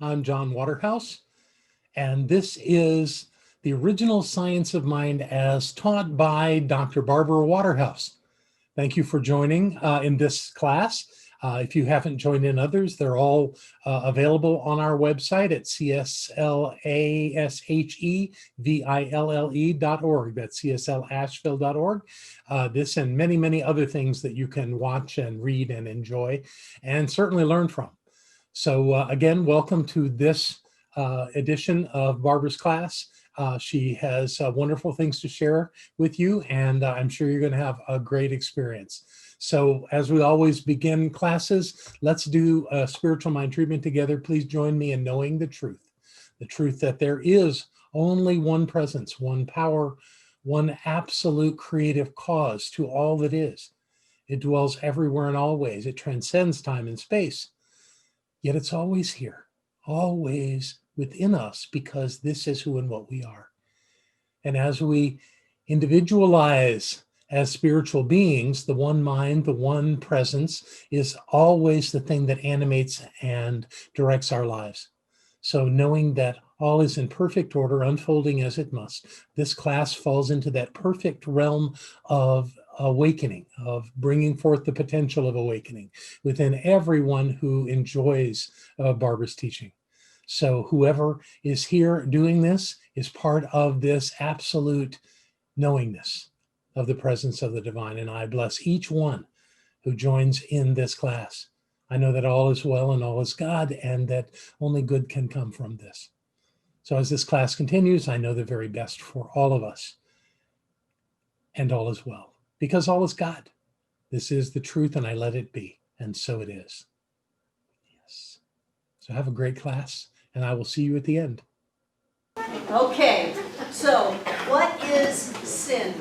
I'm John Waterhouse, and this is the original Science of Mind as taught by Dr. Barbara Waterhouse. Thank you for joining in this class. If you haven't joined in others, they're all available on our website at cslasheville.org. That's cslasheville.org. This and many, many other things that you can watch and read and enjoy and certainly learn from. So again, welcome to this edition of Barbara's class. She has wonderful things to share with you, and I'm sure you're going to have a great experience. So as we always begin classes, let's do a spiritual mind treatment together. Please join me in knowing the truth that there is only one presence, one power, one absolute creative cause to all that is. It dwells everywhere and always. It transcends time and space. Yet it's always here, always within us, because this is who and what we are. And as we individualize as spiritual beings, the one mind, the one presence is always the thing that animates and directs our lives. So knowing that all is in perfect order, unfolding as it must, this class falls into that perfect realm of awakening, of bringing forth the potential of awakening within everyone who enjoys Barbara's teaching. So whoever is here doing this is part of this absolute knowingness of the presence of the divine. And I bless each one who joins in this class. I know that all is well and all is God, and that only good can come from this. So as this class continues, I know the very best for all of us. And all is well, because all is God. This is the truth, and I let it be. And so it is. Yes. So have a great class, and I will see you at the end. Okay, so what is sin?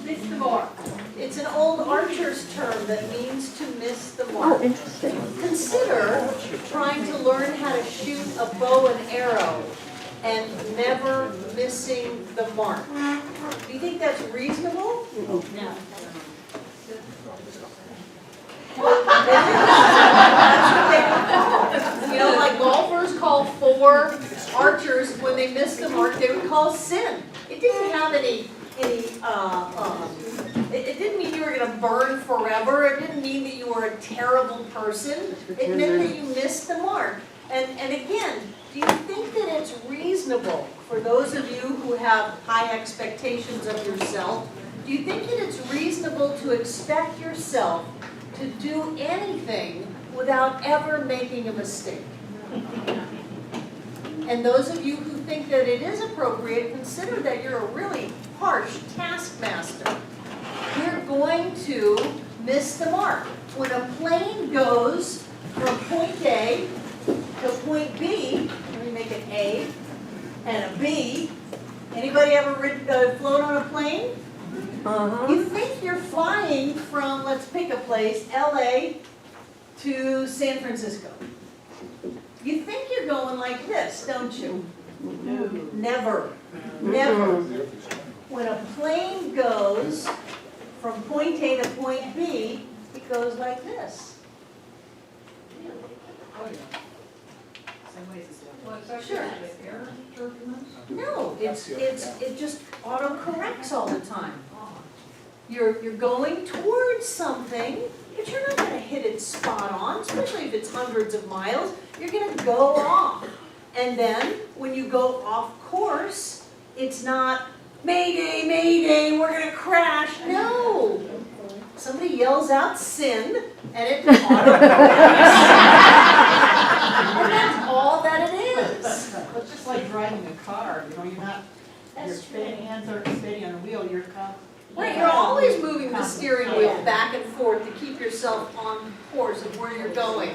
Miss the mark. It's an old archer's term that means to miss the mark. Oh, interesting. Consider trying to learn how to shoot a bow and arrow and never missing the mark. Do you think that's reasonable? No. You know, like golfers call for archers when they miss the mark, they would call sin. It didn't have it didn't mean you were going to burn forever. It didn't mean that you were a terrible person. It meant that you missed the mark. And again, do you think that it's reasonable for those of you who have high expectations of yourself? Do you think that it's reasonable to expect yourself to do anything without ever making a mistake? And those of you who think that it is appropriate, consider that you're a really harsh taskmaster. You're going to miss the mark. When a plane goes from point A to point B, let me make it A and a B. Anybody ever flown on a plane? You think you're flying from, let's pick a place, LA to San Francisco. You think you're going like this, don't you? No. Never. Never. When a plane goes from point A to point B, it goes like this. Sure. No, it just auto-corrects all the time. You're going towards something, but you're not going to hit it spot on, especially if it's hundreds of miles. You're going to go off. And then when you go off course, it's not, Mayday, Mayday, we're going to crash. No. Somebody yells out sin, and it auto-corrects. And that's all that it is. It's just like driving a car, you know, you're not, your hands aren't steady on the wheel, you're Right, you're always moving the steering wheel back and forth to keep yourself on course of where you're going.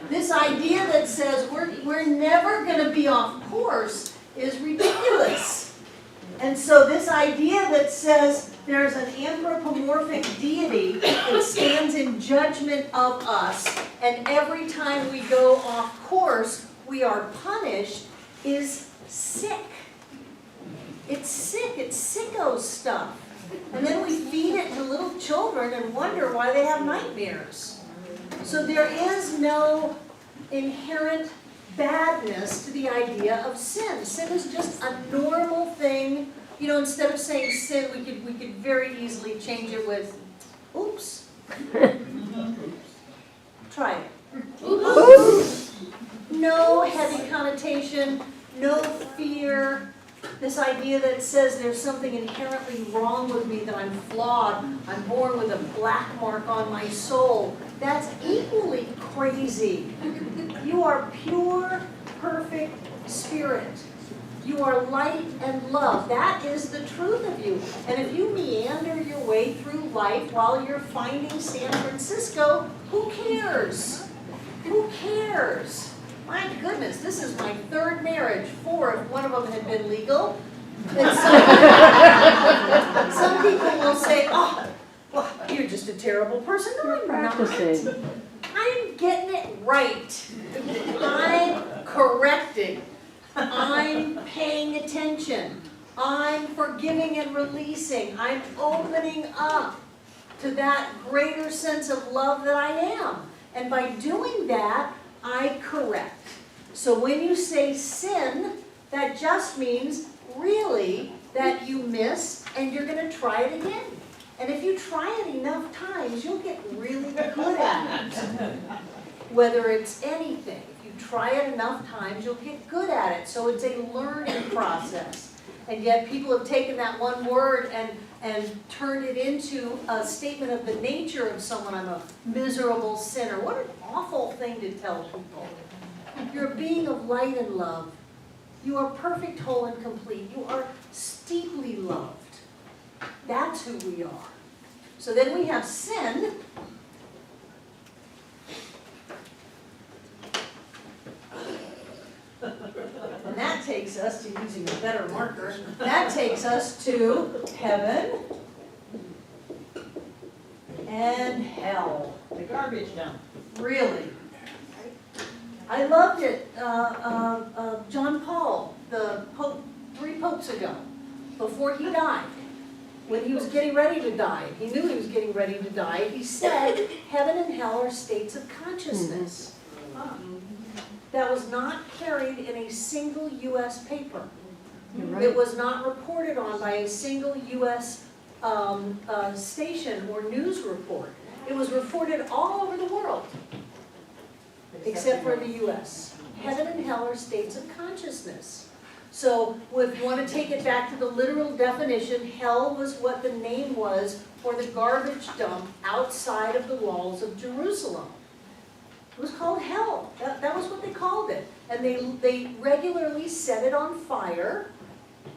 This idea that says we're never going to be off course is ridiculous. And so this idea that says there's an anthropomorphic deity that stands in judgment of us, and every time we go off course, we are punished, is sick. It's sick. It's sicko stuff. And then we feed it to little children and wonder why they have nightmares. So there is no inherent badness to the idea of sin. Sin is just a normal thing. You know, instead of saying sin, we could very easily change it with, oops. Try it. Oops. No heavy connotation, no fear. This idea that says there's something inherently wrong with me, that I'm flawed, I'm born with a black mark on my soul. That's equally crazy. You are pure, perfect spirit. You are light and love. That is the truth of you. And if you meander your way through life while you're finding San Francisco, who cares? Who cares? My goodness, this is my third marriage, 4 if one of them had been legal. And some people will say, oh, well, you're just a terrible person. No, I'm Practicing. not. I'm getting it right. I'm correcting. I'm paying attention. I'm forgiving and releasing. I'm opening up to that greater sense of love that I am. And by doing that, I correct. So when you say sin, that just means really that you missed and you're going to try it again. And if you try it enough times, you'll get really good at it. Whether it's anything, if you try it enough times, you'll get good at it. So it's a learning process. And yet people have taken that one word and turned it into a statement of the nature of someone. I'm a miserable sinner. What an awful thing to tell people. You're a being of light and love. You are perfect, whole, and complete. You are steeply loved. That's who we are. So then we have sin. And that takes us to, using a better marker, that takes us to heaven and hell. The garbage dump. Really. I loved it. John Paul, the Pope, 3 popes ago, before he died, when he was getting ready to die, he knew he was getting ready to die, he said, heaven and hell are states of consciousness. That was not carried in a single U.S. paper. Right. It was not reported on by a single U.S. Station or news report. It was reported all over the world, except for the U.S. Heaven and hell are states of consciousness. So if you want to take it back to the literal definition, hell was what the name was for the garbage dump outside of the walls of Jerusalem. It was called hell. That was what they called it. And they regularly set it on fire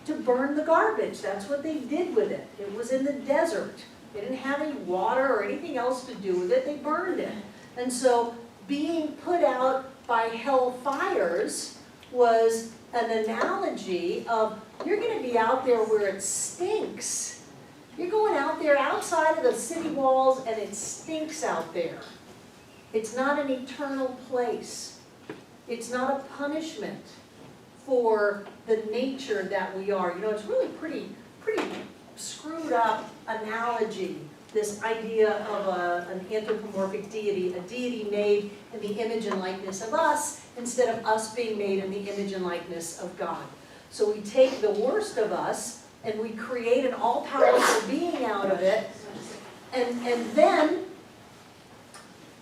to burn the garbage. That's what they did with it. It was in the desert. They didn't have any water or anything else to do with it. They burned it. And so being put out by hell fires was an analogy of, you're going to be out there where it stinks. You're going out there outside of the city walls and it stinks out there. It's not an eternal place. It's not a punishment for the nature that we are. You know, it's really pretty screwed up analogy, this idea of an anthropomorphic deity, a deity made in the image and likeness of us, instead of us being made in the image and likeness of God. So we take the worst of us and we create an all-powerful being out of it, and then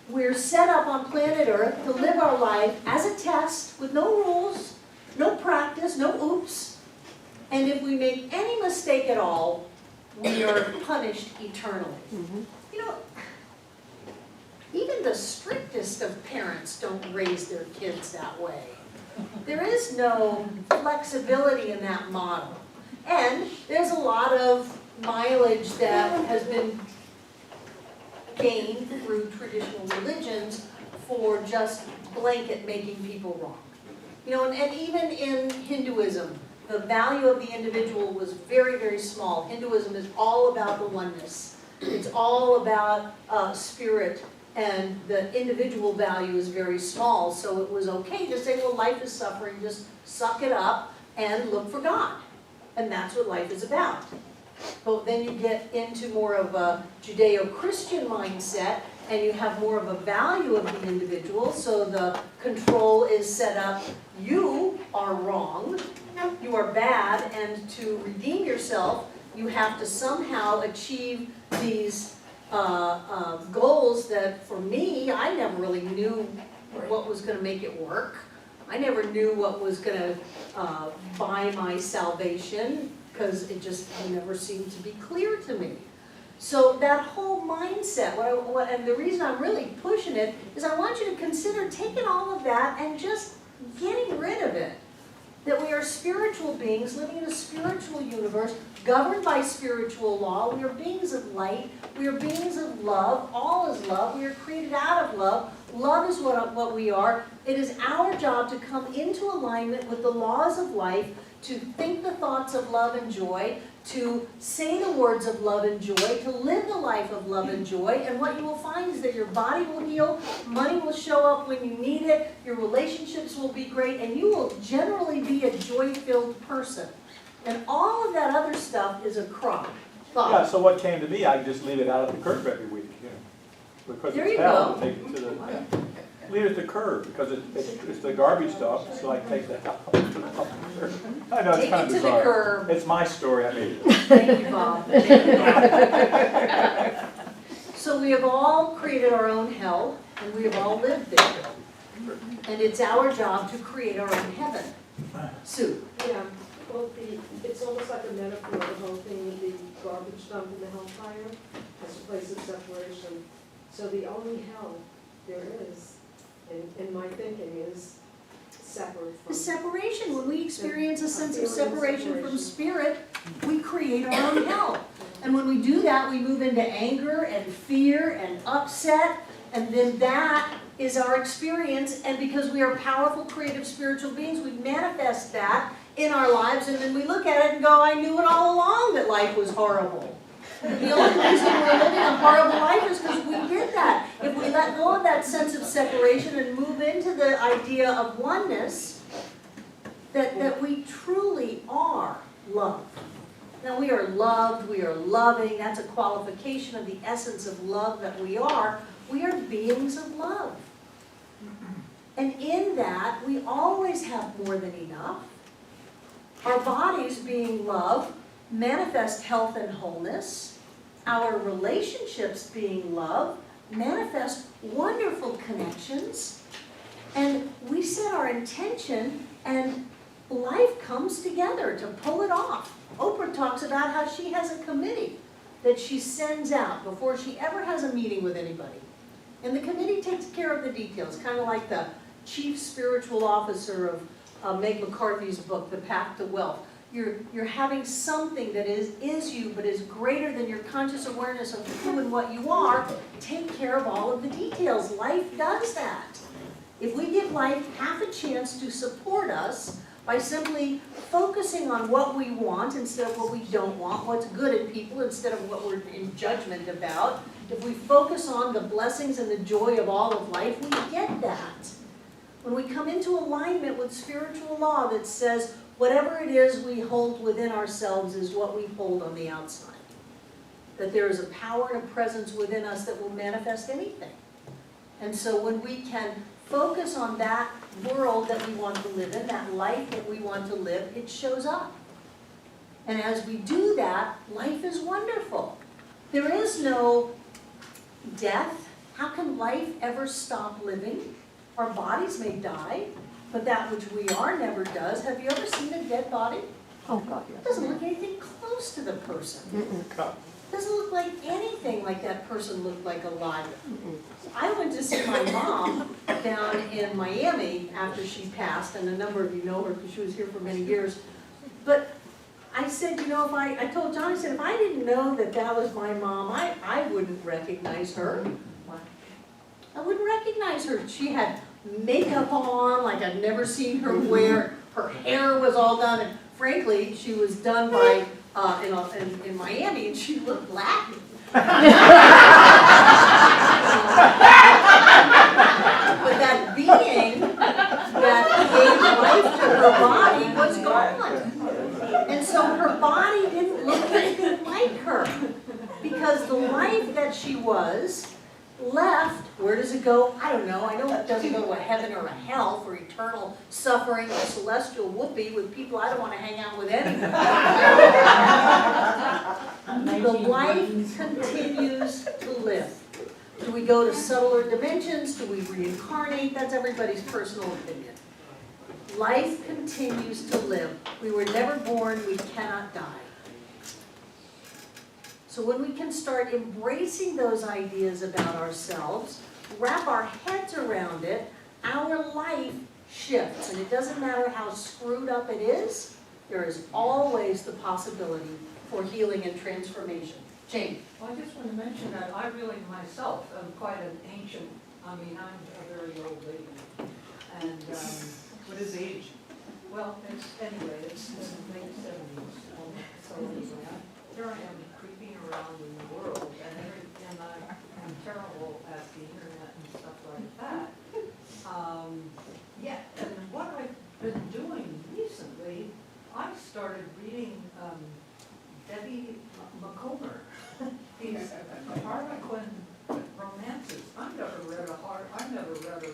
we're set up on planet Earth to live our life as a test with no rules, no practice, no oops. And if we make any mistake at all, we are punished eternally. You know, even the strictest of parents don't raise their kids that way. There is no flexibility in that model. And there's a lot of mileage that has been gained through traditional religions for just blanket making people wrong. You know, and even in Hinduism, the value of the individual was very, very small. Hinduism is all about the oneness. It's all about spirit, and the individual value is very small. So it was okay to say, well, life is suffering, just suck it up and look for God. And that's what life is about. But then you get into more of a Judeo-Christian mindset, and you have more of a value of the individual, so the control is set up, you are wrong, you are bad, and to redeem yourself, you have to somehow achieve these goals that, for me, I never really knew what was going to make it work. I never knew what was going to buy my salvation, because it just never seemed to be clear to me. So that whole mindset, and the reason I'm really pushing it, is I want you to consider taking all of that and just getting rid of it. That we are spiritual beings living in a spiritual universe, governed by spiritual law. We are beings of light. We are beings of love. All is love. We are created out of love. Love is what we are. It is our job to come into alignment with the laws of life, to think the thoughts of love and joy, to say the words of love and joy, to live the life of love and joy. And what you will find is that your body will heal, money will show up when you need it, your relationships will be great, and you will generally be a joy-filled person. And all of that other stuff is a crop. Yeah, so what came to me, I just leave it out at the curb every week, because There it's you hell, go. take it to the, leave it at the curb, because it's the garbage stuff, so I take that out. I know, it's Take kind it of to the bizarre. curb. It's my story, I made it. Thank you, Bob. So we have all created our own hell, and we have all lived there. And it's our job to create our own heaven. Sue? Yeah, well, it's almost like a metaphor, the whole thing with the garbage dump and the hellfire as a place of separation. So the only hell there is, in my thinking, is separate from. The separation, when we experience a sense of separation from spirit, we create our own hell. And when we do that, we move into anger and fear and upset, and then that is our experience. And because we are powerful, creative, spiritual beings, we manifest that in our lives, and then we look at it and go, I knew it all along that life was horrible. The only reason we're living a horrible life is because we did that. If we let go of that sense of separation and move into the idea of oneness, that we truly are love. Now we are loved, we are loving, that's a qualification of the essence of love that we are. We are beings of love. And in that, we always have more than enough. Our bodies, being love, manifest health and wholeness. Our relationships, being love, manifest wonderful connections. And we set our intention, and life comes together to pull it off. Oprah talks about how she has a committee that she sends out before she ever has a meeting with anybody. And the committee takes care of the details, kind of like the chief spiritual officer of Meg McCarthy's book, The Path to Wealth. You're having something that is you, but is greater than your conscious awareness of who and what you are. Take care of all of the details. Life does that. If we give life half a chance to support us by simply focusing on what we want instead of what we don't want, what's good in people instead of what we're in judgment about, if we focus on the blessings and the joy of all of life, we get that. When we come into alignment with spiritual law that says whatever it is we hold within ourselves is what we hold on the outside. That there is a power and a presence within us that will manifest anything. And so when we can focus on that world that we want to live in, that life that we want to live, it shows up. And as we do that, life is wonderful. There is no death. How can life ever stop living? Our bodies may die, but that which we are never does. Have you ever seen a dead body? Oh, God, It doesn't look anything close to the person. It doesn't look like anything like that person looked like alive. I went to see my mom down in Miami after she passed, and a number of you know her because she was here for many years. But I said, you know, I told John, I said, if I didn't know that that was my mom, I wouldn't recognize her. I wouldn't recognize her. She had makeup on like I'd never seen her wear. Her hair was all done, and frankly, she was done by in Miami, and she looked Latin. But that being that gave life to her body was gone. And so her body didn't look anything like her. Because the life that she was Left, where does it go? I don't know. I know it doesn't go to a heaven or a hell for eternal suffering or celestial whoopee with people I don't want to hang out with anyway. The life continues to live. Do we go to subtler dimensions? Do we reincarnate? That's everybody's personal opinion. Life continues to live. We were never born, we cannot die. So when we can start embracing those ideas about ourselves, wrap our heads around it, our life shifts. And it doesn't matter how screwed up it is, there is always the possibility for healing and transformation. Jane. Well, I just want to mention that I really myself am quite an ancient, I'm a very old lady. And What is age? well, it's late 70s. So anyway, here I am creeping around in the world and I'm terrible at the internet and stuff like that. Yeah, and what I've been doing recently, I started reading Debbie McComber. These Harlequin romances. I've never read a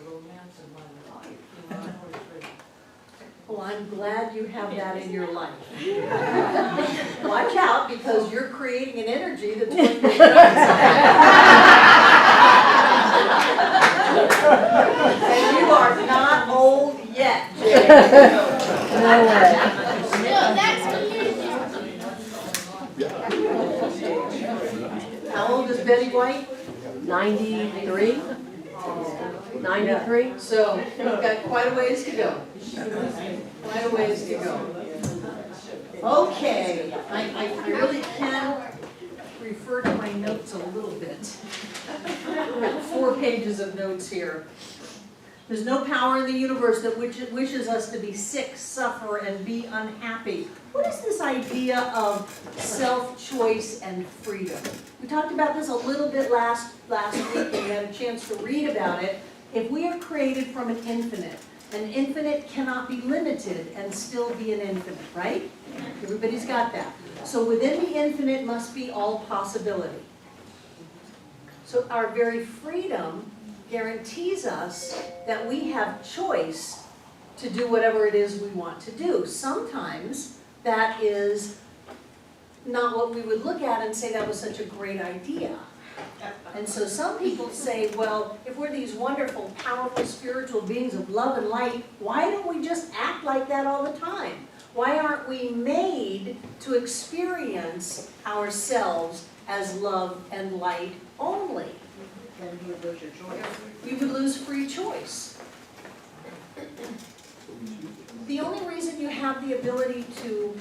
romance in my life. You know, I've always read. Well, I'm glad you have that in your life. Watch out, because you're creating an energy that's going to And you are not old yet, Jay. No way. How old is Betty White? 93? 93? So, we've got quite a ways to go. Quite a ways to go. Okay, I really can refer to my notes a little bit. I've got 4 pages of notes here. There's no power in the universe that wishes us to be sick, suffer, and be unhappy. What is this idea of self-choice and freedom? We talked about this a little bit last week, and we had a chance to read about it. If we are created from an infinite cannot be limited and still be an infinite, right? Everybody's got that. So within the infinite must be all possibility. So our very freedom guarantees us that we have choice to do whatever it is we want to do. Sometimes that is not what we would look at and say that was such a great idea. And so some people say, well, if we're these wonderful, powerful, spiritual beings of love and light, why don't we just act like that all the time? Why aren't we made to experience ourselves as love and light only? Then you would lose your choice. You would lose free choice. The only reason you have the ability to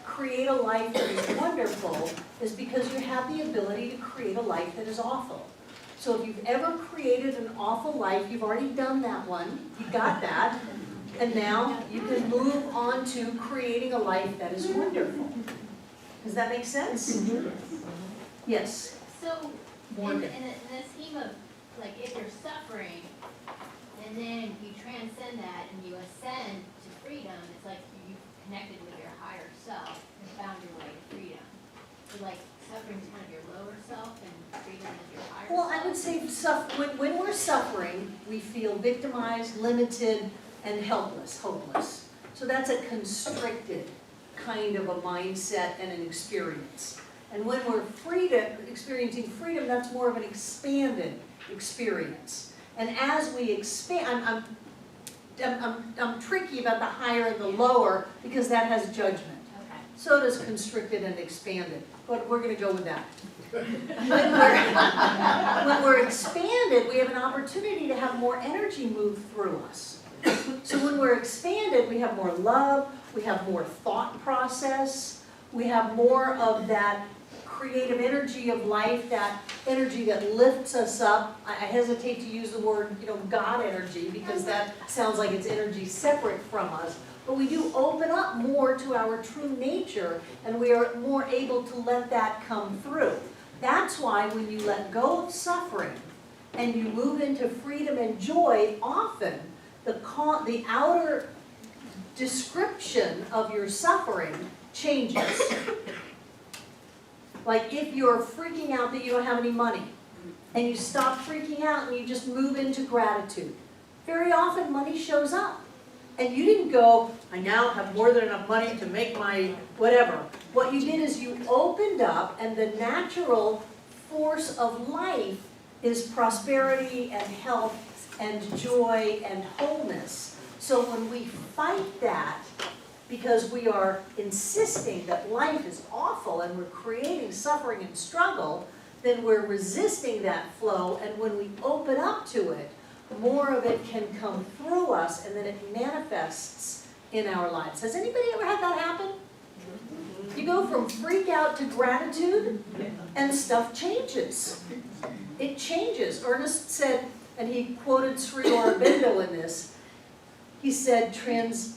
create a life that is wonderful is because you have the ability to create a life that is awful. So if you've ever created an awful life, you've already done that one, you got that, and now you can move on to creating a life that is wonderful. Does that make sense? Yes. So, in the scheme of, like, if you're suffering, and then you transcend that and you ascend to freedom, it's like you've connected with your higher self and found your way to freedom. So, like, suffering is kind of your lower self and freedom is your higher self. Well, I would say when we're suffering, we feel victimized, limited, and helpless, hopeless. So that's a constricted kind of a mindset and an experience. And when we're experiencing freedom, that's more of an expanded experience. And as we expand, I'm tricky about the higher and the lower because that has judgment. Okay. So does constricted and expanded, but we're going to go with that. When we're expanded, we have an opportunity to have more energy move through us. So when we're expanded, we have more love, we have more thought process, we have more of that creative energy of life, that energy that lifts us up. I hesitate to use the word, God energy, because that sounds like it's energy separate from us. But we do open up more to our true nature, and we are more able to let that come through. That's why when you let go of suffering and you move into freedom and joy, often the outer description of your suffering changes. Like if you're freaking out that you don't have any money, and you stop freaking out and you just move into gratitude. Very often money shows up. And you didn't go, I now have more than enough money to make my whatever. What you did is you opened up, and the natural force of life is prosperity and health and joy and wholeness. So when we fight that, because we are insisting that life is awful and we're creating suffering and struggle, then we're resisting that flow, and when we open up to it, more of it can come through us, and then it manifests in our lives. Has anybody ever had that happen? You go from freak out to gratitude, and stuff changes. It changes. Ernest said, and he quoted Sri Aurobindo in this, he said, transmute,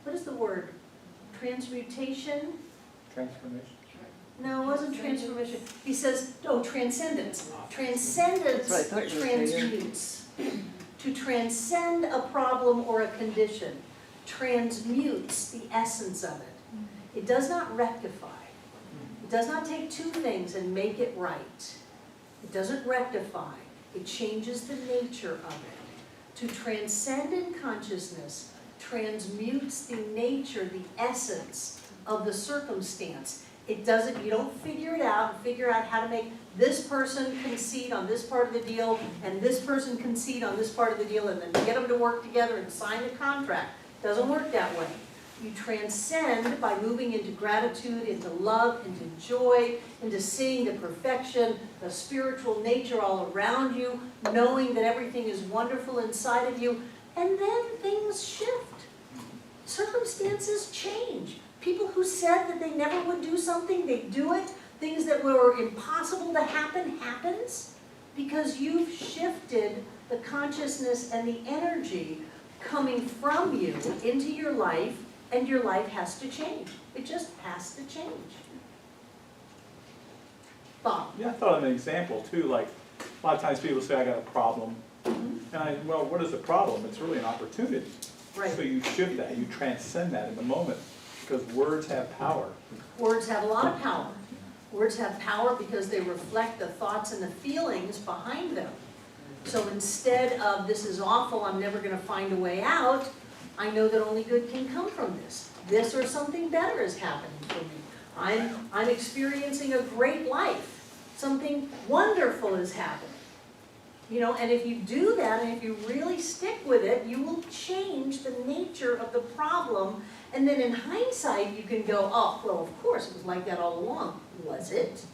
what is the word? Transmutation? Transformation. No, it wasn't transformation. He says, oh, transcendence. Transcendence That's what I thought you were saying. transmutes. To transcend a problem or a condition transmutes the essence of it. It does not rectify. It does not take two things and make it right. It doesn't rectify. It changes the nature of it. To transcend in consciousness transmutes the nature, the essence of the circumstance. It doesn't, you don't figure it out and figure out how to make this person concede on this part of the deal and this person concede on this part of the deal and then get them to work together and sign a contract. It doesn't work that way. You transcend by moving into gratitude, into love, into joy, into seeing the perfection, the spiritual nature all around you, knowing that everything is wonderful inside of you, and then things shift. Circumstances change. People who said that they never would do something, they do it. Things that were impossible to happen, happens because you've shifted the consciousness and the energy coming from you into your life, and your life has to change. It just has to change. Bob. Yeah, I thought of an example too, like a lot of times people say, I got a problem. And well, what is the problem? It's really an opportunity. Right. So you shift that, you transcend that in the moment, because words have power. Words have a lot of power. Words have power because they reflect the thoughts and the feelings behind them. So instead of, this is awful, I'm never going to find a way out, I know that only good can come from this. This or something better is happening for me. I'm experiencing a great life. Something wonderful is happening. You know, and if you do that, and if you really stick with it, you will change the nature of the problem. And then in hindsight, you can go, oh, well, of course, it was like that all along. Was it?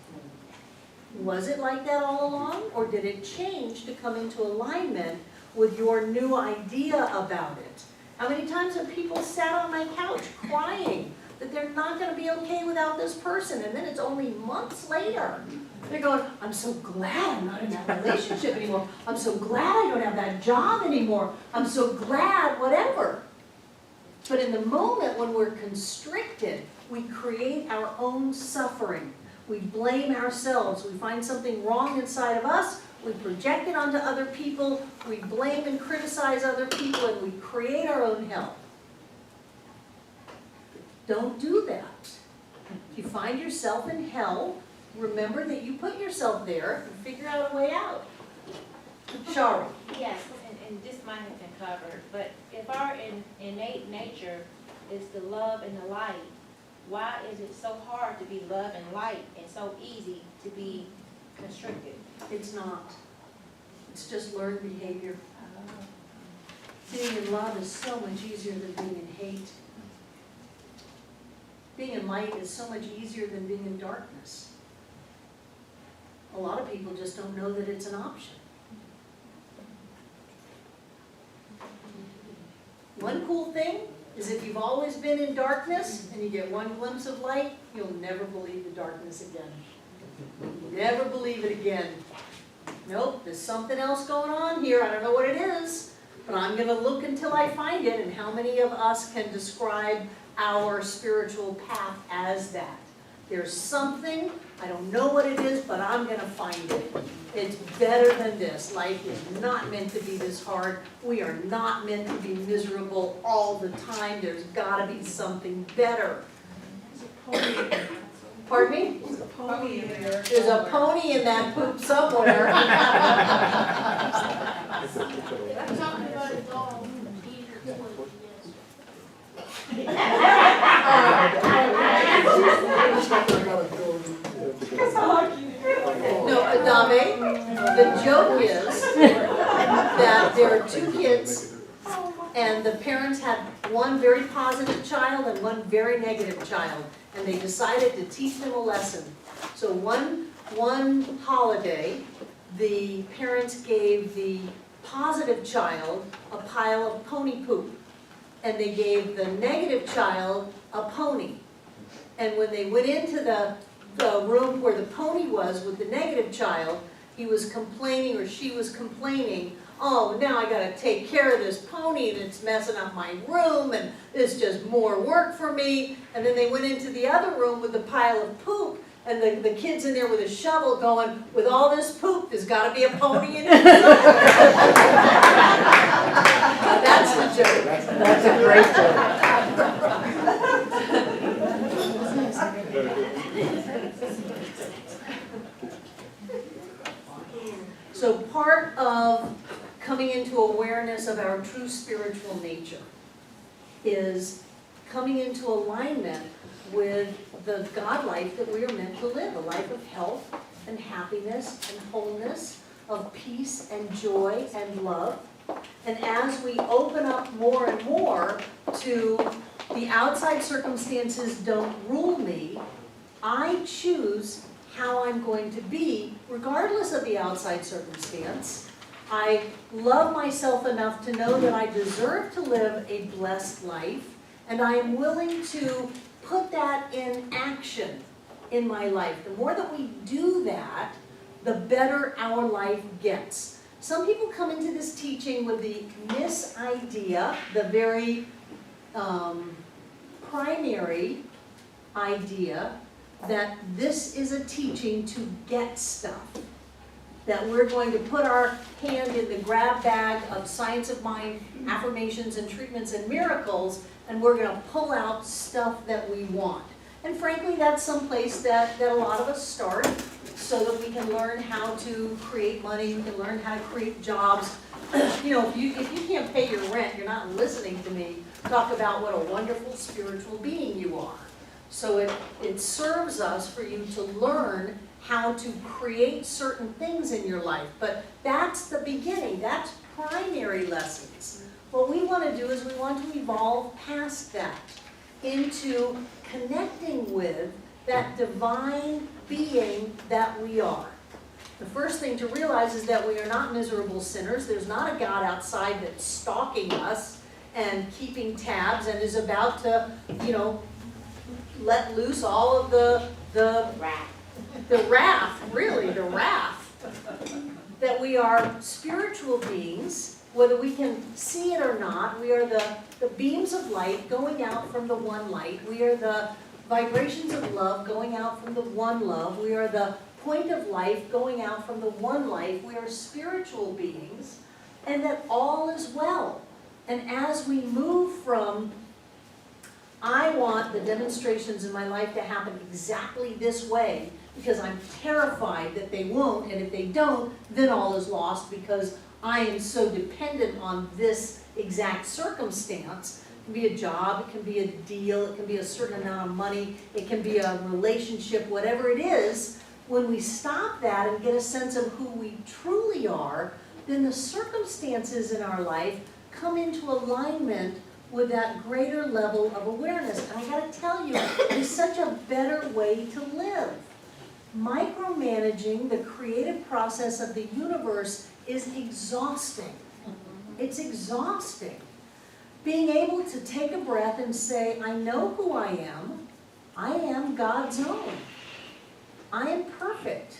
Was it like that all along? Or did it change to come into alignment with your new idea about it? How many times have people sat on my couch crying that they're not going to be okay without this person, and then it's only months later they're going, I'm so glad I'm not in that relationship anymore. I'm so glad I don't have that job anymore. I'm so glad whatever. But in the moment when we're constricted, we create our own suffering. We blame ourselves. We find something wrong inside of us. We project it onto other people. We blame and criticize other people, and we create our own hell. Don't do that. If you find yourself in hell, remember that you put yourself there and figure out a way out. Shari. Yes, and this might have been covered, but if our innate nature is the love and the light, why is it so hard to be love and light and so easy to be constricted? It's not. It's just learned behavior. Being in love is so much easier than being in hate. Being in light is so much easier than being in darkness. A lot of people just don't know that it's an option. One cool thing is if you've always been in darkness and you get one glimpse of light, you'll never believe the darkness again. Never believe it again. Nope, there's something else going on here. I don't know what it is, but I'm going to look until I find it. And how many of us can describe our spiritual path as that? There's something, I don't know what it is, but I'm gonna find it. It's better than this. Life is not meant to be this hard. We are not meant to be miserable all the time. There's gotta be something better. Pardon me? There's a pony in there. There's a pony in that poop somewhere. I'm talking about a dog eating her toy. No, Adame, the joke is that there are two kids and the parents had one very positive child and one very negative child. And they decided to teach them a lesson. So one holiday, the parents gave the positive child a pile of pony poop. And they gave the negative child a pony. And when they went into the room where the pony was with the negative child, he was complaining or she was complaining, oh, now I gotta take care of this pony and it's messing up my room and it's just more work for me. And then they went into the other room with the pile of poop and the kid's in there with a shovel going, with all this poop, there's gotta be a pony in it. That's the joke. That's a great joke. So part of coming into awareness of our true spiritual nature is coming into alignment with the God life that we are meant to live, a life of health and happiness and wholeness, of peace and joy and love. And as we open up more and more to the outside circumstances don't rule me, I choose how I'm going to be regardless of the outside circumstance. I love myself enough to know that I deserve to live a blessed life, and I am willing to put that in action in my life. The more that we do that, the better our life gets. Some people come into this teaching with the misidea, the very primary idea that this is a teaching to get stuff. That we're going to put our hand in the grab bag of science of mind, affirmations and treatments and miracles, and we're going to pull out stuff that we want. And frankly, that's someplace that a lot of us start so that we can learn how to create money, we can learn how to create jobs. You know, if you can't pay your rent, you're not listening to me talk about what a wonderful spiritual being you are. So it serves us for you to learn how to create certain things in your life. But that's the beginning. That's primary lessons. What we want to do is we want to evolve past that into connecting with that divine being that we are. The first thing to realize is that we are not miserable sinners. There's not a God outside that's stalking us and keeping tabs and is about to, you know, let loose all of the wrath, really, the wrath. That we are spiritual beings, whether we can see it or not. We are the beams of light going out from the one light. We are the vibrations of love going out from the one love. We are the point of life going out from the one life. We are spiritual beings, and that all is well. And as we move from, I want the demonstrations in my life to happen exactly this way because I'm terrified that they won't, and if they don't, then all is lost because I am so dependent on this exact circumstance. It can be a job, it can be a deal, it can be a certain amount of money, it can be a relationship, whatever it is. When we stop that and get a sense of who we truly are, then the circumstances in our life come into alignment with that greater level of awareness. And I gotta tell you, it's such a better way to live. Micromanaging the creative process of the universe is exhausting. It's exhausting. Being able to take a breath and say, I know who I am God's own. I am perfect.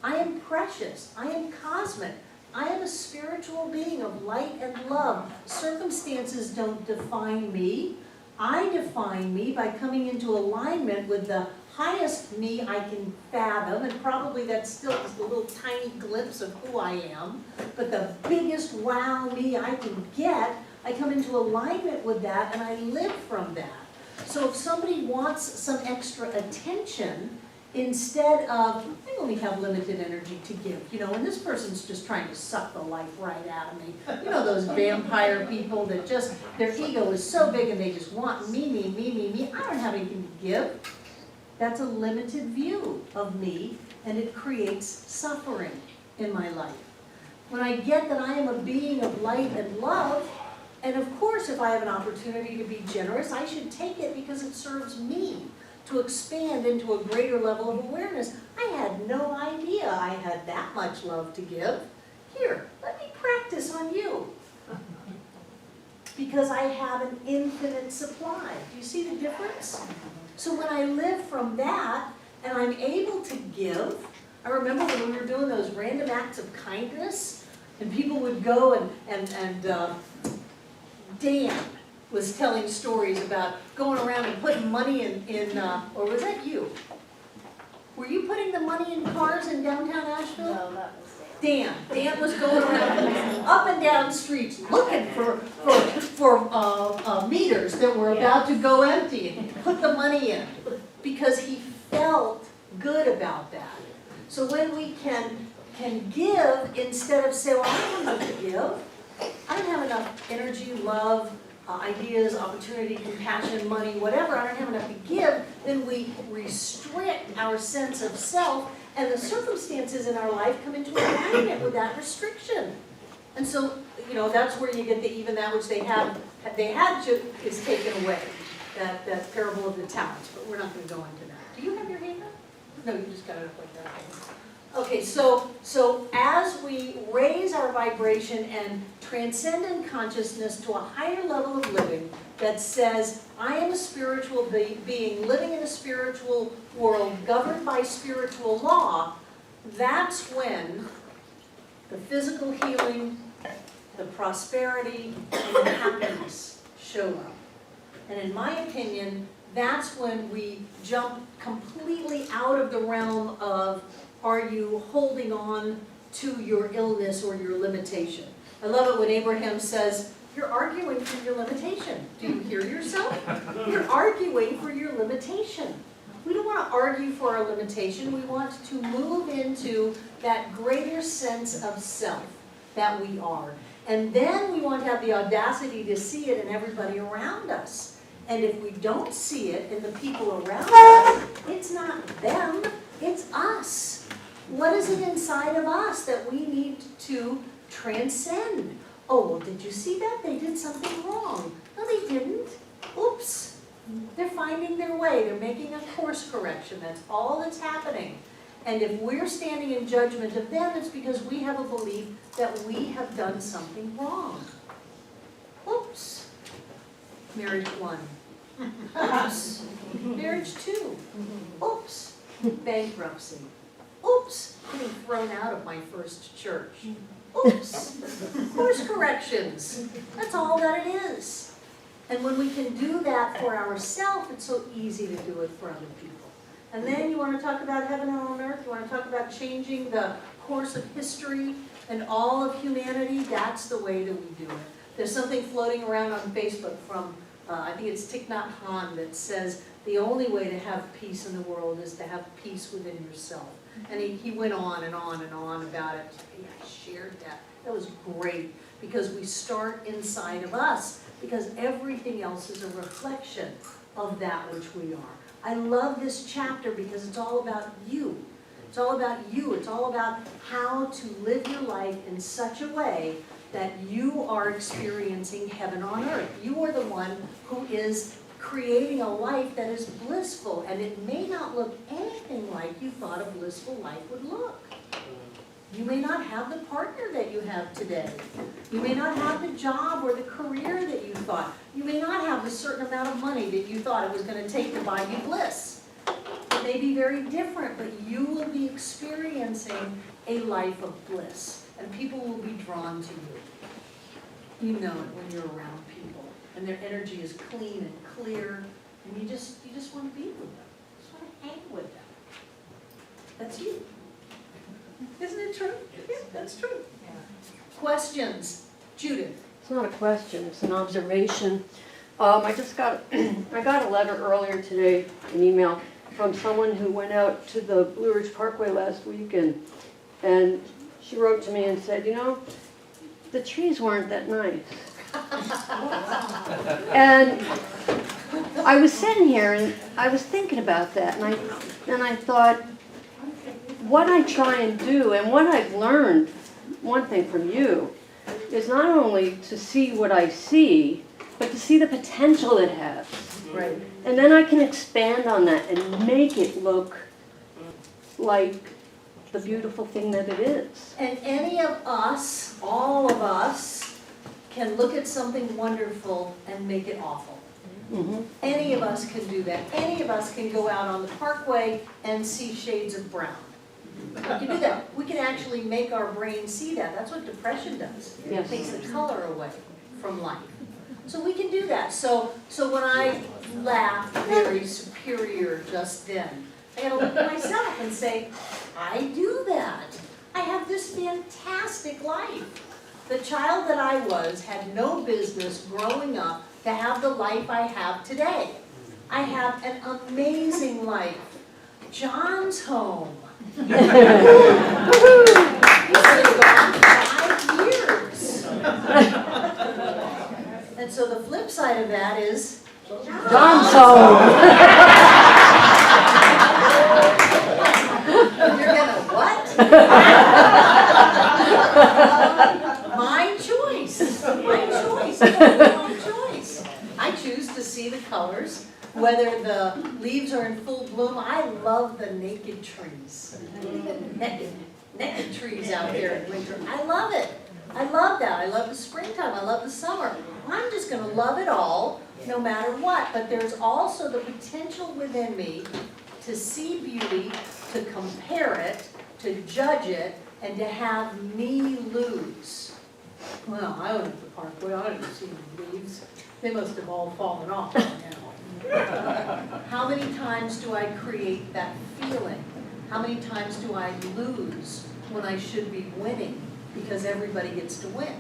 I am precious. I am cosmic. I am a spiritual being of light and love. Circumstances don't define me. I define me by coming into alignment with the highest me I can fathom, and probably that's still just a little tiny glimpse of who I am, but the biggest wow me I can get, I come into alignment with that and I live from that. So if somebody wants some extra attention, instead of, I only have limited energy to give, you know, and this person's just trying to suck the life right out of me. You know those vampire people that just, their ego is so big and they just want me, me, me, me, me. I don't have anything to give. That's a limited view of me, and it creates suffering in my life. When I get that I am a being of light and love, and of course if I have an opportunity to be generous, I should take it because it serves me to expand into a greater level of awareness. I had no idea I had that much love to give. Here, let me practice on you. Because I have an infinite supply. Do you see the difference? So when I live from that, and I'm able to give, I remember when we were doing those random acts of kindness, and people would go and Dan was telling stories about going around and putting money in or was that you? Were you putting the money in cars in downtown Asheville? No, that was there. Dan was going around up and down streets looking for meters that were about to go empty, and he put the money in because he felt good about that. So when we can give instead of say, well, I don't have enough to give, I don't have enough energy, love, ideas, opportunity, compassion, money, whatever, I don't have enough to give, then we restrict our sense of self, and the circumstances in our life come into alignment with that restriction. And so, you know, that's where you get the even that which they had to is taken away. That parable of the talents, but we're not going to go into that. Do you have your hand up? No, you just got it up like that. Okay, so as we raise our vibration and transcendent consciousness to a higher level of living that says, I am a spiritual being living in a spiritual world governed by spiritual law, that's when the physical healing, the prosperity, and the happiness show up. And in my opinion, that's when we jump completely out of the realm of, are you holding on to your illness or your limitation? I love it when Abraham says, you're arguing for your limitation. Do you hear yourself? You're arguing for your limitation. We don't want to argue for our limitation. We want to move into that greater sense of self that we are. And then we want to have the audacity to see it in everybody around us. And if we don't see it in the people around us, it's not them, it's us. What is it inside of us that we need to transcend? Oh, well, did you see that? They did something wrong. No, they didn't. Oops. They're finding their way. They're making a course correction. That's all that's happening. And if we're standing in judgment of them, it's because we have a belief that we have done something wrong. Oops. Marriage 1. Oops. Marriage 2. Oops. Bankruptcy. Oops. Getting thrown out of my first church. Oops. Course corrections. That's all that it is. And when we can do that for ourselves, it's so easy to do it for other people. And then you want to talk about heaven on earth, you want to talk about changing the course of history and all of humanity, that's the way that we do it. There's something floating around on Facebook from, I think it's Thich Nhat Hanh, that says the only way to have peace in the world is to have peace within yourself. And he went on and on and on about it. I shared that. That was great because we start inside of us because everything else is a reflection of that which we are. I love this chapter because it's all about you. It's all about you. It's all about how to live your life in such a way that you are experiencing heaven on earth. You are the one who is creating a life that is blissful, and it may not look anything like you thought a blissful life would look. You may not have the partner that you have today. You may not have the job or the career that you thought. You may not have the certain amount of money that you thought it was going to take to buy you bliss. It may be very different, but you will be experiencing a life of bliss, and people will be drawn to you. You know it when you're around people, and their energy is clean and clear, and you just want to be with them. Just want to hang with them. That's you. Isn't it true? Yeah, that's true. Questions? Judith? It's not a question, it's an observation. I got a letter earlier today, an email, from someone who went out to the Blue Ridge Parkway last week, and she wrote to me and said, you know, the trees weren't that nice. And I was sitting here and I was thinking about that, and I thought, what I try and do, and what I've learned, one thing from you, is not only to see what I see, but to see the potential it has. Right. And then I can expand on that and make it look like the beautiful thing that it is. And any of us, all of us, can look at something wonderful and make it awful. Mm-hmm. Any of us can do that. Any of us can go out on the parkway and see shades of brown. We can do that. We can actually make our brain see that. That's what depression does. It Yes. takes the color away from life. So we can do that. So when I laughed very superior just then, I gotta look at myself and say, I do that. I have this fantastic life. The child that I was had no business growing up to have the life I have today. I have an amazing life. John's home. He's been gone 5 years. And so the flip side of that is John's home. you're gonna what? My choice. My choice. My choice. I choose to see the colors, whether the leaves are in full bloom. I love the naked trees. Naked trees out there in winter. I love it. I love that. I love the springtime. I love the summer. I'm just going to love it all, no matter what. But there's also the potential within me to see beauty, to compare it, to judge it, and to have me lose. Well, I was at the parkway. I didn't see any leaves. They must have all fallen off by now. How many times do I create that feeling? How many times do I lose when I should be winning? Because everybody gets to win.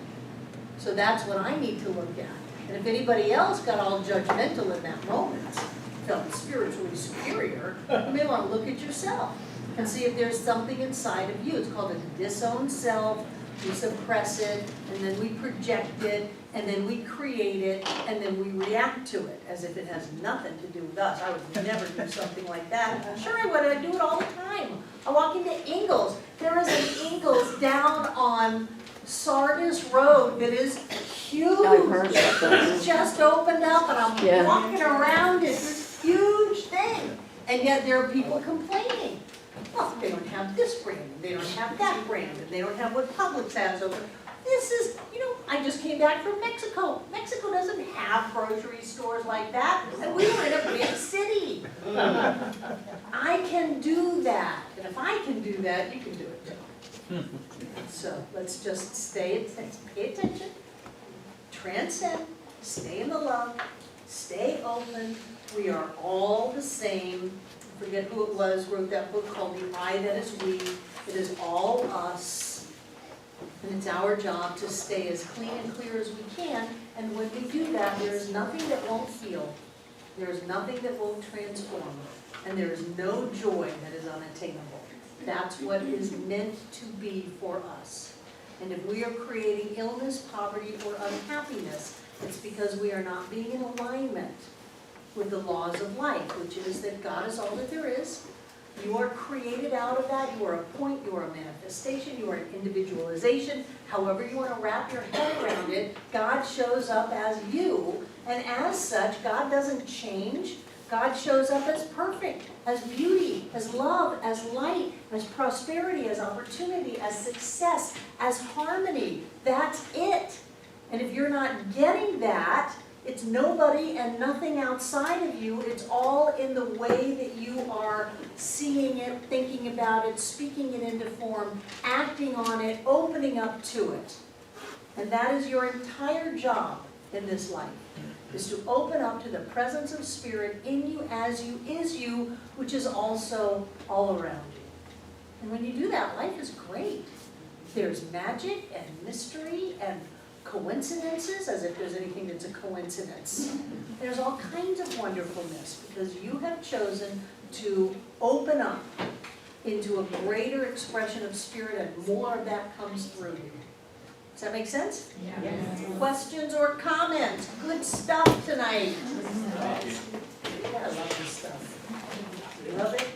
So that's what I need to look at. And if anybody else got all judgmental in that moment, felt spiritually superior, you may want to look at yourself and see if there's something inside of you. It's called a disowned self. We suppress it, and then we project it, and then we create it, and then we react to it as if it has nothing to do with us. I would never do something like that. Sure I would. I do it all the time. I walk into Ingles. There is an Ingles down on Sardis Road that is huge. I've heard about that. It's just opened up, and I'm walking around it. This huge thing. And yet there are people complaining. Well, they don't have this brand, and they don't have that brand, and they don't have what Publix has over. This is, I just came back from Mexico. Mexico doesn't have grocery stores like that, and we were in a big city. I can do that, and if I can do that, you can do it too. So let's just pay attention, transcend, stay in the love, stay open. We are all the same. I forget who it was, wrote that book called The I That Is We. It is all us. And it's our job to stay as clean and clear as we can. And when we do that, there is nothing that won't heal. There is nothing that won't transform. And there is no joy that is unattainable. That's what is meant to be for us. And if we are creating illness, poverty, or unhappiness, it's because we are not being in alignment with the laws of life, which is that God is all that there is. You are created out of that. You are a point, you are a manifestation, you are an individualization. However you want to wrap your head around it, God shows up as you. And as such, God doesn't change. God shows up as perfect, as beauty, as love, as light, as prosperity, as opportunity, as success, as harmony. That's it. And if you're not getting that, it's nobody and nothing outside of you. It's all in the way that you are seeing it, thinking about it, speaking it into form, acting on it, opening up to it. And that is your entire job in this life. is to open up to the presence of Spirit in you, as you, is you, which is also all around you. And when you do that, life is great. There's magic and mystery and coincidences, as if there's anything that's a coincidence. There's all kinds of wonderfulness because you have chosen to open up into a greater expression of Spirit, and more of that comes through you. Does that make sense? Yeah. Questions or comments? Good stuff tonight. Yeah, I love this stuff. Love it,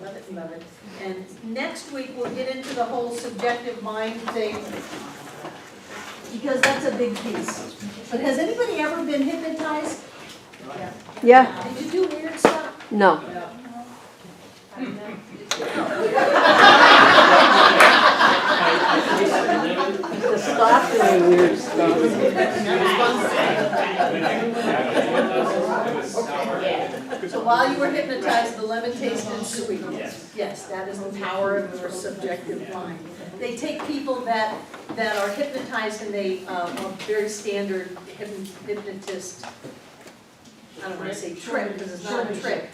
love it, love it. And next week, we'll get into the whole subjective mind thing, because that's a big piece. But has anybody ever been hypnotized? Yeah, Did you do weird stuff? no. To stop doing weird stuff. So while you were hypnotized, the lemon tasted sweet. Yes, that is the power of your subjective mind. They take people that are hypnotized, and they, very standard hypnotist, I don't want to say trick, because it's not a trick.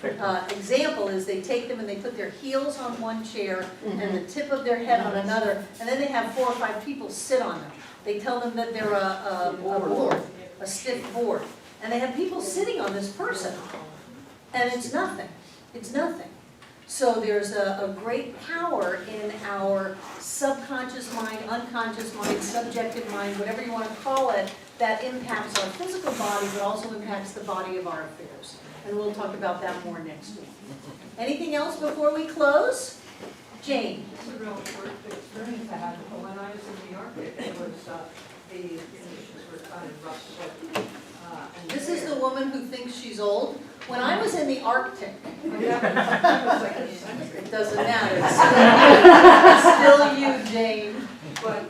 Example is they take them and they put their heels on one chair and the tip of their head on another, and then they have 4 or 5 people sit on them. They tell them that they're a board, a stiff board. And they have people sitting on this person. And it's nothing. It's nothing. So there's a great power in our subconscious mind, unconscious mind, subjective mind, whatever you want to call it, that impacts our physical body, but also impacts the body of our affairs. And we'll talk about that more next week. Anything else before we close? Jane? It's a real first experience I had when I was in New York. It was, the conditions were kind of rough. And This is the woman who thinks she's old. When I was in the Arctic, it doesn't matter. It's still you, Jane. But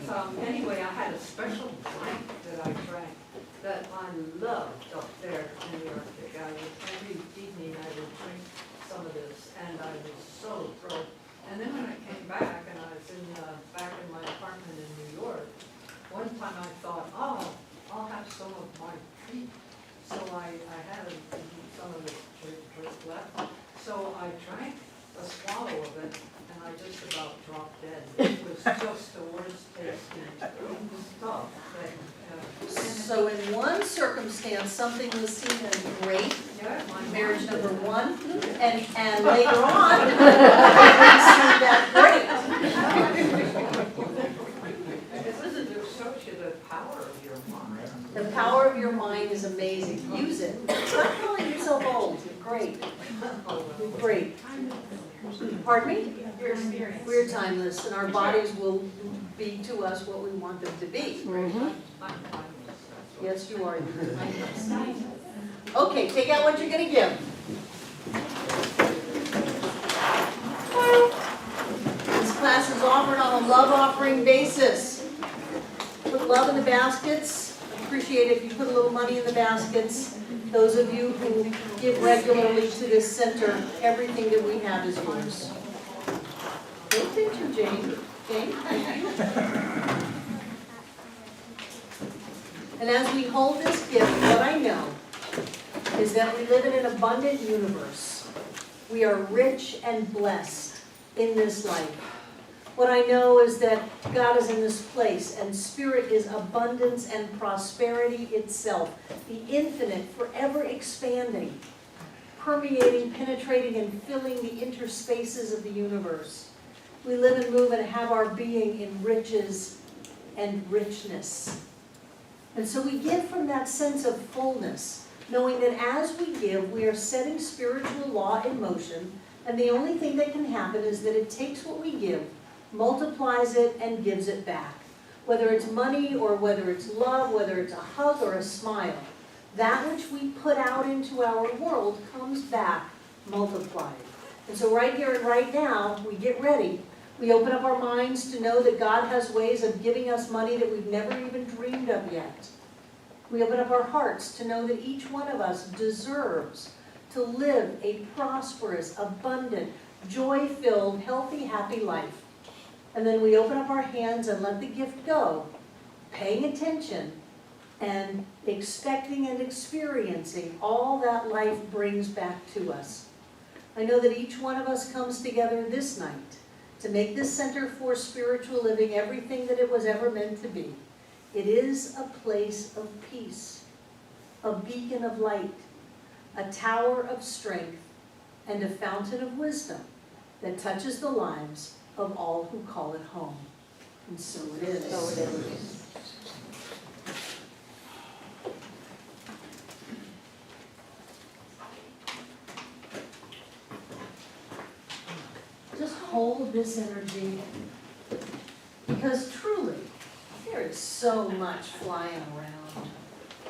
anyway, I had a special drink that I drank that I loved up there in the Arctic. Every evening I would drink some of this, and I was so thrilled. And then when I came back, and I was back in my apartment in New York, one time I thought, oh, I'll have some of my treat. So I had some of the drink left. So I drank a swallow of it, and I just about dropped dead. It was just the worst tasting stuff. So in one circumstance, something was seen as great, marriage number 1, and later on, it wasn't that great. It shows you the power of your mind. The power of your mind is amazing. Use it. Stop calling yourself old. You're great. You're great. Pardon me? Your experience. We're timeless, and our bodies will be to us what we want them to be. Yes, you are. You're timeless. Okay, take out what you're going to give. This class is offered on a love offering basis. Put love in the baskets. Appreciate it if you put a little money in the baskets. Those of you who give regularly to this center, everything that we have is yours. Thank you, Jane. Jane, thank you. And as we hold this gift, what I know is that we live in an abundant universe. We are rich and blessed in this life. What I know is that God is in this place, and Spirit is abundance and prosperity itself, the infinite, forever expanding, permeating, penetrating, and filling the interspaces of the universe. We live and move and have our being in riches and richness. And so we give from that sense of fullness, knowing that as we give, we are setting spiritual law in motion, and the only thing that can happen is that it takes what we give, multiplies it, and gives it back. Whether it's money or whether it's love, whether it's a hug or a smile, that which we put out into our world comes back multiplied. And so right here and right now, we get ready. We open up our minds to know that God has ways of giving us money that we've never even dreamed of yet. We open up our hearts to know that each one of us deserves to live a prosperous, abundant, joy-filled, healthy, happy life. And then we open up our hands and let the gift go, paying attention and expecting and experiencing all that life brings back to us. I know that each one of us comes together this night to make this Center for Spiritual Living everything that it was ever meant to be. It is a place of peace, a beacon of light, a tower of strength, and a fountain of wisdom that touches the lives of all who call it home. And so it is. So it is. Just hold this energy, because truly, there is so much flying around.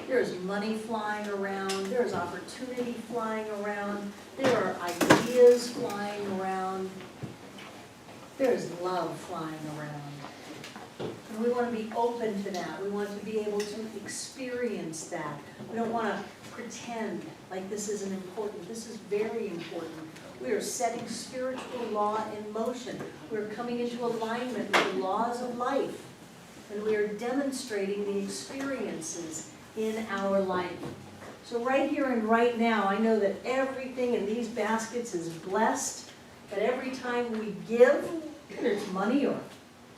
There's money flying around, there's opportunity flying around, there are ideas flying around, there's love flying around. And we want to be open to that. We want to be able to experience that. We don't want to pretend like this isn't important. This is very important. We are setting spiritual law in motion. We're coming into alignment with the laws of life. And we are demonstrating the experiences in our life. So right here and right now, I know that everything in these baskets is blessed. That every time we give, whether it's money or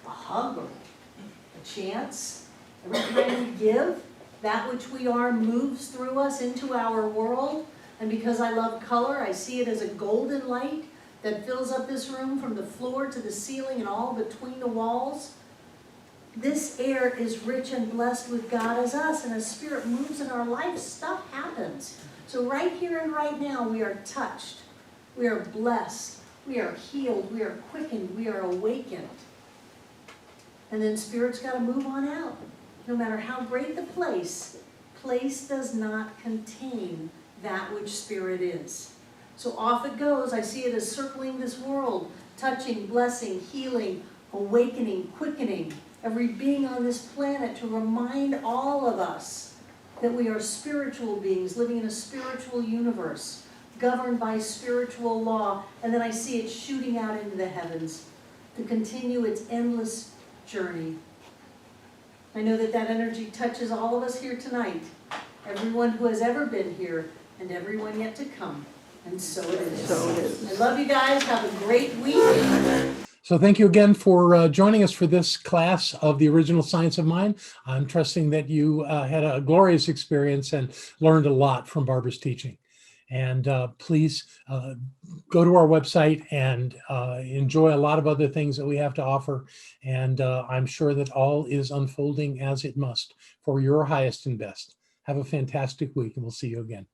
a hug or a chance, every time we give, that which we are moves through us into our world. And because I love color, I see it as a golden light that fills up this room from the floor to the ceiling and all between the walls. This air is rich and blessed with God as us, and as Spirit moves in our life, stuff happens. So right here and right now, we are touched, we are blessed, we are healed, we are quickened, we are awakened. And then Spirit's got to move on out. No matter how great the place does not contain that which Spirit is. So off it goes. I see it as circling this world, touching, blessing, healing, awakening, quickening every being on this planet, to remind all of us that we are spiritual beings living in a spiritual universe, governed by spiritual law. And then I see it shooting out into the heavens to continue its endless journey. I know that that energy touches all of us here tonight, everyone who has ever been here and everyone yet to come. And so it is. So it is. I love you guys. Have a great week. So thank you again for joining us for this class of the Original Science of Mind. I'm trusting that you had a glorious experience and learned a lot from Barbara's teaching. And please go to our website and enjoy a lot of other things that we have to offer. And I'm sure that all is unfolding as it must for your highest and best. Have a fantastic week, and we'll see you again.